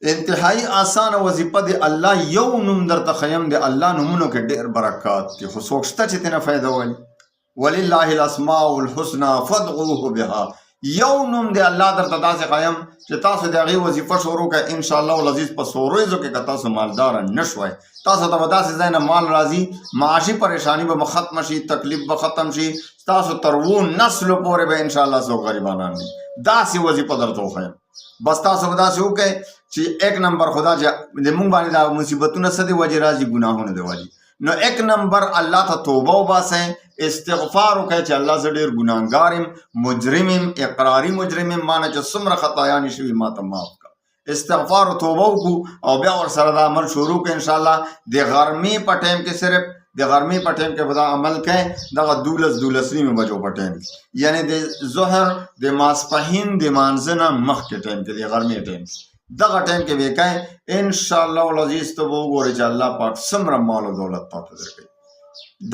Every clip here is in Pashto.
انتهایی آسانه وظیفه د الله یو نوم درته خیم د الله نومونو کې ډېر برکات دي، خو څوک شته چې ترنه فایده والي. ولله الاسماء الحسنى فادعوه بها. یو نوم د الله درته داسې خیم چې تاسو د هغې وظیفه شروع کړئ، انشاءالله العزیز په څو ورځو کې که تاسو مالداره نه شوئ، تاسو ته به داسې ځای نه مال راځي، معاشي پریشاني به ختمه شي، تکلیف به ختم شي، تاسو تر 7 نسلو پورې به انشاءالله څوک غریبانان نه. داسې وظیفه درته وښیم. بس تاسو به داسې وکړئ چې 1 نمبر خدا چې د مونږ باندې دا مصیبتونه څه د وجې راځي، ګناهونه د وجې. نو 1 نمبر الله ته توبه وباسئ، استغفار وکړئ چې الله زه ډېر ګناهګار یم، مجرم یم، اقراري مجرم یم، مانه چې څومره خطایانې شوي ما ته معاف کړه. استغفار او توبه وکړو او بیا ورسره دا عمل شروع کړئ. انشاءالله د غرمې په ټایم کې صرف د غرمې په ټایم کې به دا عمل کوئ، دغه 12 نیمې بجو په ټایم کې، یعنې د ظهر د ماسپښین د مانځه نه مخکې ټایم کې، د غرمې ټایم کې، دغه ټایم کې به کوئ. انشاءالله العزیز ته به وګورئ چې الله پاک څومره مال او دولت تا ته درکوي.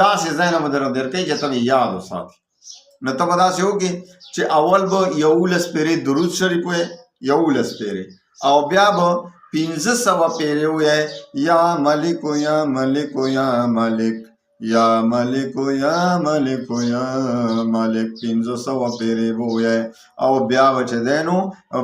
داسې ځای نه به در درکوي چې ته به یاد وساتې. نو ته به داسې وکړې چې اول به 11 پېرې درود شریف وایې، 11 پېرې، او بیا به 500 پېرې وایې، یا ملکو یا ملکو یا ملک، یا ملکو یا ملکو یا ملک، 500 پېرې به وایې. او بیا به چې دی نو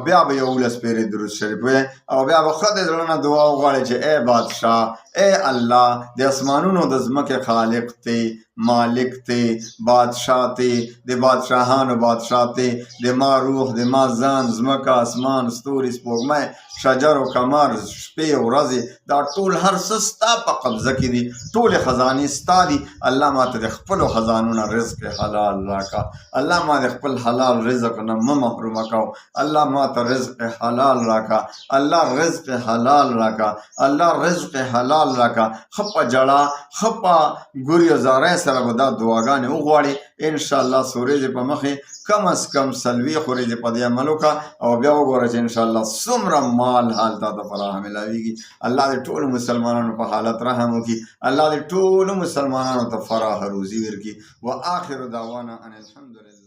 بیا به 11 پېرې درود شریف وایې، او بیا به ښه د زړه نه دعا وغواړې چې ای بادشاه، ای الله د اسمانونو د ځمکې خالق تی، مالک تی، بادشاه تی، د بادشاهانو بادشاه تی، د ما روح، د ما ځان، ځمکه، اسمان، ستوري، سپوږمۍ، شجر و قمر، شپې ورځې، دا ټول هر څه ستا په قبضه کې دي، ټولې خزانې ستا دي. الله ما ته د خپلو خزانو نه رزق حلال راکړه. الله ما د خپل حلال رزق نه مه محرومه کوه. الله ما ته رزق حلال راکړه. الله رزق حلال راکړه. الله رزق حلال راکړه. ښه په جړه، ښه په ګوریو زارۍ سره به دا دعاګانې وغواړې. انشاءالله څو ورځې په مخې کم از کم 40 ورځې په دې عمل وکړه، او بیا وګوره چې انشاءالله څومره مال حال تا ته فراهم ملاویږي. الله د ټولو مسلمانانو په حالت رحم وکړي. الله د ټولو مسلمانانو ته فراخ روزي ورکړي. و آخر دعوانا ان الحمدلله.